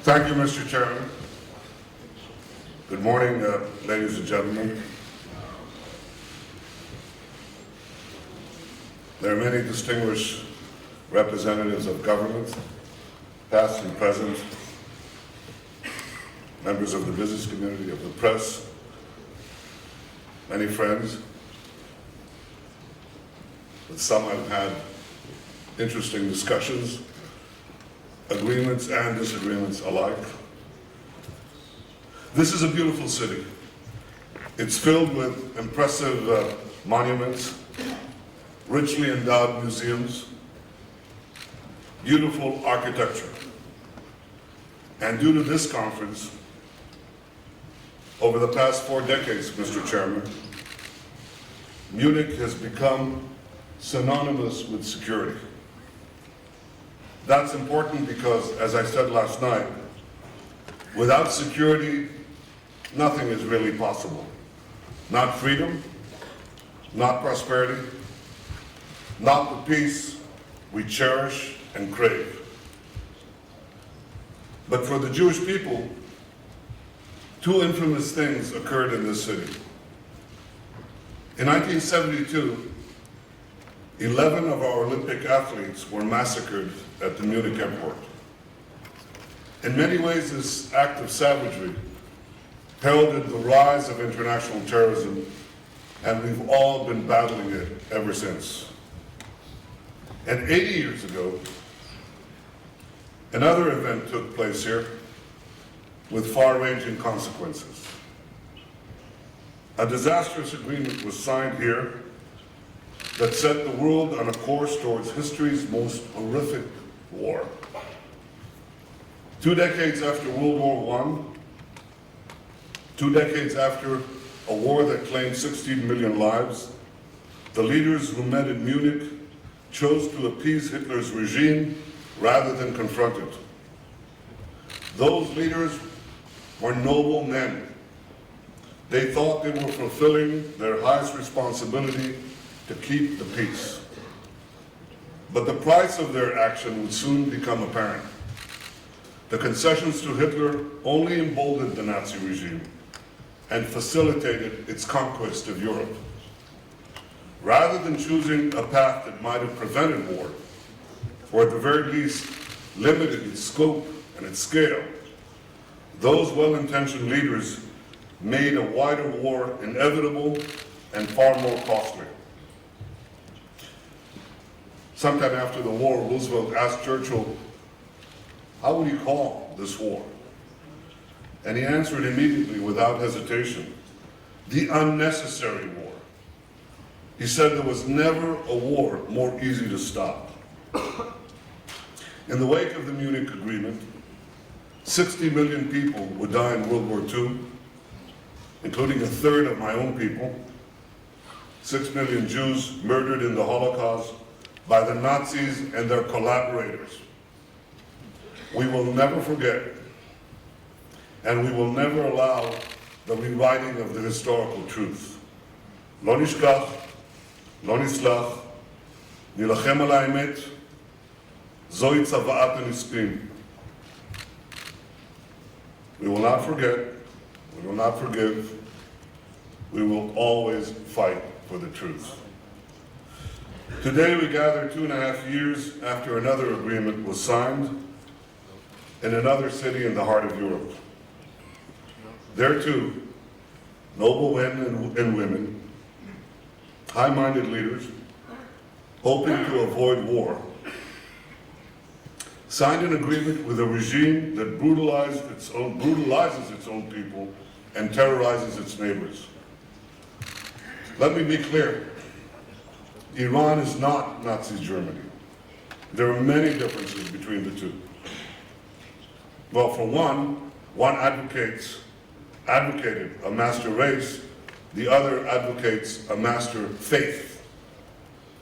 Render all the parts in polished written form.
Thank you, Mr. Chairman. Good morning, ladies and gentlemen. There are many distinguished representatives of government, past and present, members of the business community, of the press, many friends. With some I've had interesting discussions, agreements and disagreements alike. This is a beautiful city. It's filled with impressive monuments, richly endowed museums, beautiful architecture. And due to this conference, over the past 4 decades, Mr. Chairman, Munich has become synonymous with security. That's important because, as I said last night, without security, nothing is really possible. Not freedom, not prosperity, not the peace we cherish and crave. But for the Jewish people, 2 infamous things occurred in this city. In 1972, 11 of our Olympic athletes were massacred at the Munich airport. In many ways, this act of savagery heralded the rise of international terrorism, and we've all been battling it ever since. And 80 years ago, another event took place here with far-ranging consequences. A disastrous agreement was signed here that set the world on a course towards history's most horrific war. 2 decades after World War I, 2 decades after a war that claimed 16 million lives, the leaders who met in Munich chose to appease Hitler's regime rather than confront it. Those leaders were noble men. They thought they were fulfilling their highest responsibility to keep the peace. But the price of their action would soon become apparent. The concessions to Hitler only emboldened the Nazi regime and facilitated its conquest of Europe. Rather than choosing a path that might have prevented war, or at the very least limited its scope and its scale, those well-intentioned leaders made a wider war inevitable and far more costly. Sometime after the war, Roosevelt asked Churchill, how would he call this war? And he answered immediately, without hesitation, the unnecessary war. He said there was never a war more easy to stop. In the wake of the Munich Agreement, 60 million people would die in World War II, including 1/3 of my own people, 6 million Jews murdered in the Holocaust by the Nazis and their collaborators. We will never forget, and we will never allow the rewriting of the historical truth. לא נשכח, לא נסלח, נילחם על האמת, זוהי צוואת הנספים. We will not forget, we will not forgive, we will always fight for the truth. Today we gather 2.5 years after another agreement was signed in another city in the heart of Europe. There too, noble men and women, high-minded leaders, hoping to avoid war, signed an agreement with a regime that brutalizes its own people and terrorizes its neighbors. Let me be clear. Iran is not Nazi Germany. There are many differences between the two. Well, for one advocated a master race, the other advocates a master faith.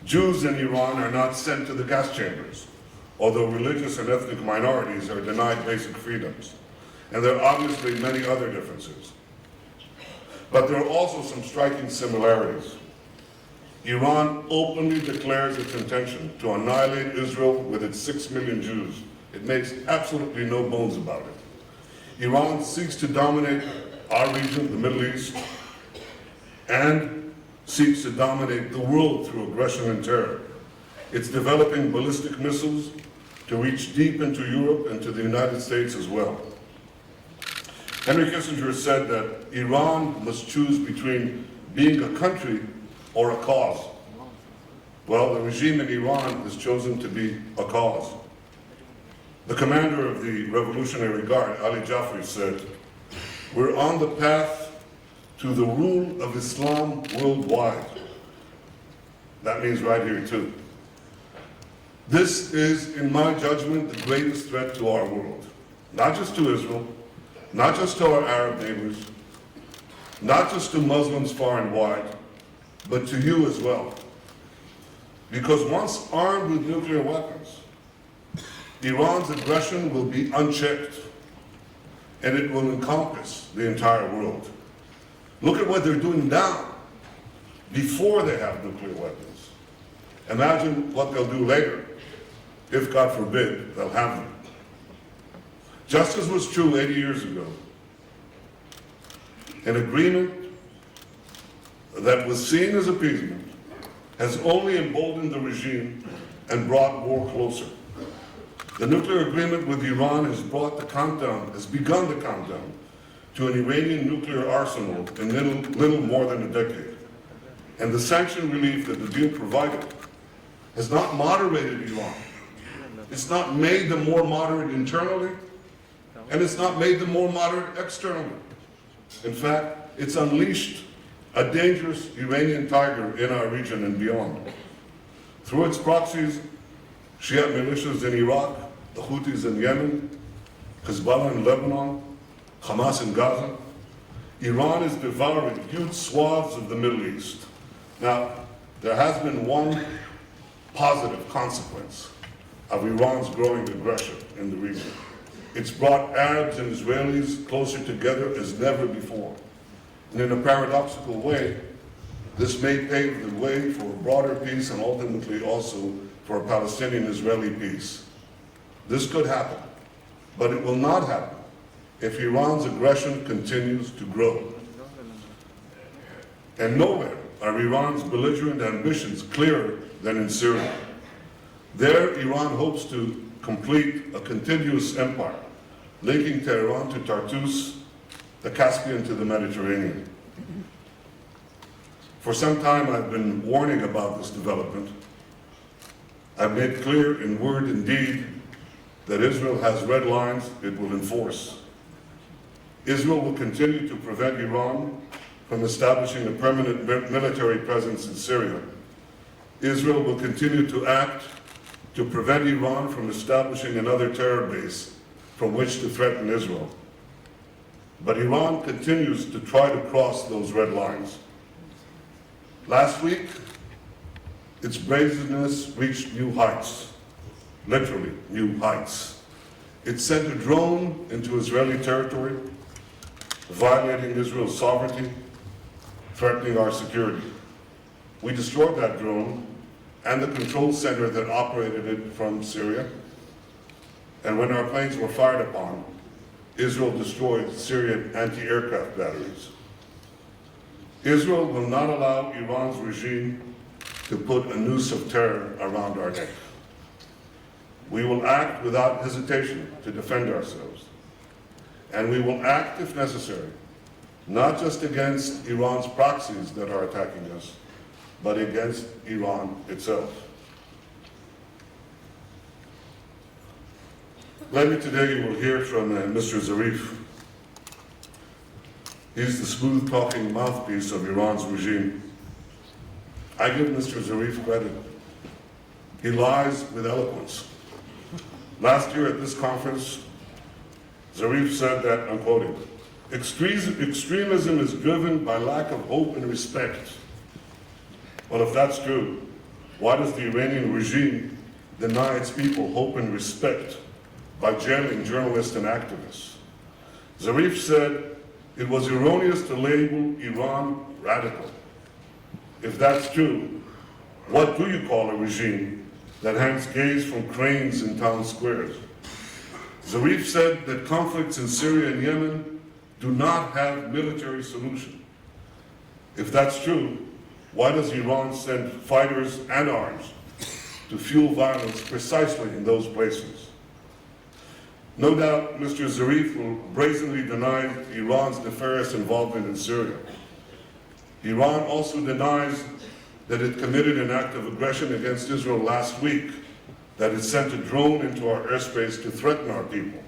Jews in Iran are not sent to the gas chambers, although religious and ethnic minorities are denied basic freedoms. And there are obviously many other differences. But there are also some striking similarities. Iran openly declares its intention to annihilate Israel with its 6 million Jews. It makes absolutely no bones about it. Iran seeks to dominate our region, the Middle East, and seeks to dominate the world through aggression and terror. It's developing ballistic missiles to reach deep into Europe and to the United States as well. Henry Kissinger said that Iran must choose between being a country or a cause. Well, the regime in Iran has chosen to be a cause. The commander of the Revolutionary Guard, Ali Jafri, said, "We're on the path to the rule of Islam worldwide." That means right here too. This is, in my judgment, the greatest threat to our world. Not just to Israel, not just to our Arab neighbors, not just to Muslims far and wide, but to you as well. Because once armed with nuclear weapons, Iran's aggression will be unchecked, and it will encompass the entire world. Look at what they're doing now, before they have nuclear weapons. Imagine what they'll do later, if God forbid, they'll have them. Just as was true 80 years ago, an agreement that was seen as appeasement has only emboldened the regime and brought war closer. The nuclear agreement with Iran has begun the countdown to an Iranian nuclear arsenal in little more than a decade. And the sanction relief that the deal provided has not moderated Iran. It's not made them more moderate internally, and it's not made them more moderate externally. In fact, it's unleashed a dangerous Iranian tiger in our region and beyond. Through its proxies, Shiite militias in Iraq, the Houthis in Yemen, Hezbollah in Lebanon, Hamas in Gaza, Iran is devouring huge swaths of the Middle East. Now, there has been one positive consequence of Iran's growing aggression in the region. It's brought Arabs and Israelis closer together as never before. And in a paradoxical way, this may pave the way for a broader peace and ultimately also for a Palestinian-Israeli peace. This could happen, but it will not happen if Iran's aggression continues to grow. And nowhere are Iran's belligerent ambitions clearer than in Syria. There, Iran hopes to complete a continuous empire, linking Tehran to Tartus, the Caspian to the Mediterranean. For some time, I've been warning about this development. I've made clear in word and deed that Israel has red lines it will enforce. Israel will continue to prevent Iran from establishing a permanent military presence in Syria. Israel will continue to act to prevent Iran from establishing another terror base from which to threaten Israel. But Iran continues to try to cross those red lines. Last week, its brazenness reached new heights, literally new heights. It sent a drone into Israeli territory, violating Israel's sovereignty, threatening our security. We destroyed that drone and the control center that operated it from Syria. And when our planes were fired upon, Israel destroyed Syrian anti-aircraft batteries. Israel will not allow Iran's regime to put a noose of terror around our neck. We will act without hesitation to defend ourselves. And we will act if necessary, not just against Iran's proxies that are attacking us, but against Iran itself. Later today you will hear from Mr. Zarif. He's the smooth-talking mouthpiece of Iran's regime. I give Mr. Zarif credit. He lies with eloquence. Last year at this conference, Zarif said that, I'm quoting, extremism is driven by lack of hope and respect. Well, if that's true, why does the Iranian regime deny its people hope and respect by jailing journalists and activists? Zarif said it was erroneous to label Iran radical. If that's true, what do you call a regime that hangs gaze from cranes in town squares? Zarif said that conflicts in Syria and Yemen do not have military solution. If that's true, why does Iran send fighters and arms to fuel violence precisely in those places? No doubt Mr. Zarif will brazenly deny Iran's nefarious involvement in Syria. Iran also denies that it committed an act of aggression against Israel last week, that it sent a drone into our airspace to threaten our people.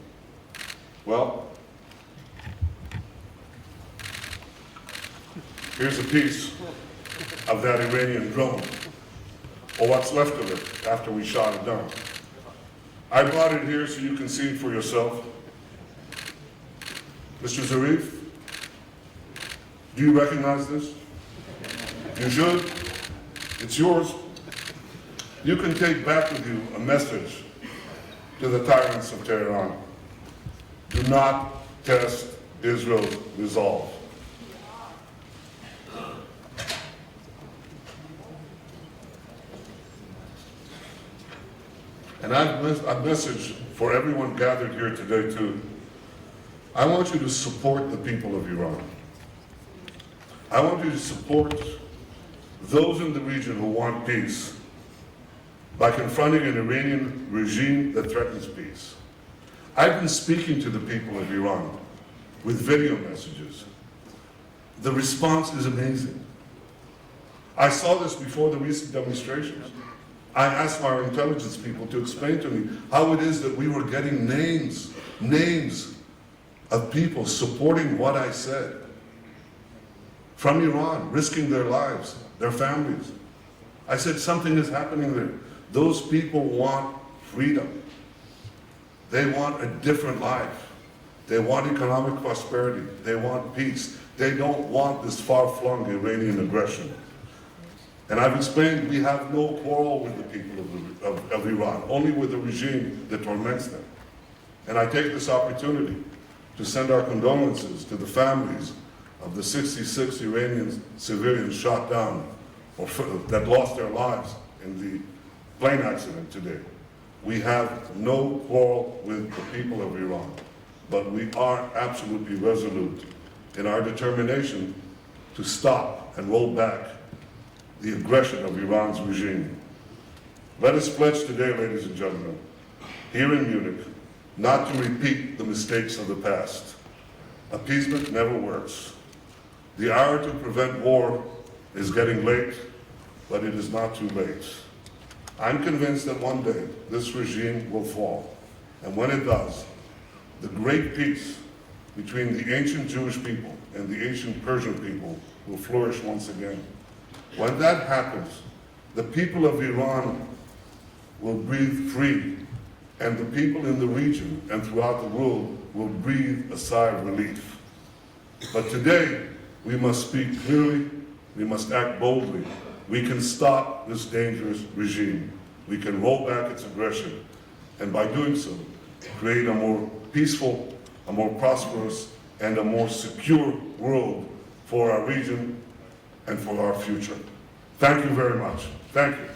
Well, here's a piece of that Iranian drone, or what's left of it after we shot it down. I brought it here so you can see it for yourself. Mr. Zarif, do you recognize this? You should. It's yours. You can take back with you a message to the tyrants of Tehran. Do not test Israel's resolve. And I've messaged for everyone gathered here today too. I want you to support the people of Iran. I want you to support those in the region who want peace by confronting an Iranian regime that threatens peace. I've been speaking to the people of Iran with video messages. The response is amazing. I saw this before the recent demonstrations. I asked our intelligence people to explain to me how it is that we were getting names of people supporting what I said from Iran, risking their lives, their families. I said something is happening there. Those people want freedom. They want a different life. They want economic prosperity. They want peace. They don't want this far-flung Iranian aggression. And I've explained we have no quarrel with the people of Iran, only with the regime that torments them. And I take this opportunity to send our condolences to the families of the 66 Iranian civilians shot down or that lost their lives in the plane accident today. We have no quarrel with the people of Iran, but we are absolutely resolute in our determination to stop and roll back the aggression of Iran's regime. Let us pledge today, ladies and gentlemen, here in Munich, not to repeat the mistakes of the past. Appeasement never works. The hour to prevent war is getting late, but it is not too late. I'm convinced that one day this regime will fall. And when it does, the great peace between the ancient Jewish people and the ancient Persian people will flourish once again. When that happens, the people of Iran will breathe free, and the people in the region and throughout the world will breathe a sigh of relief. But today, we must speak clearly, we must act boldly. We can stop this dangerous regime. We can roll back its aggression, and by doing so, create a more peaceful, a more prosperous, and a more secure world for our region and for our future. Thank you very much. Thank you.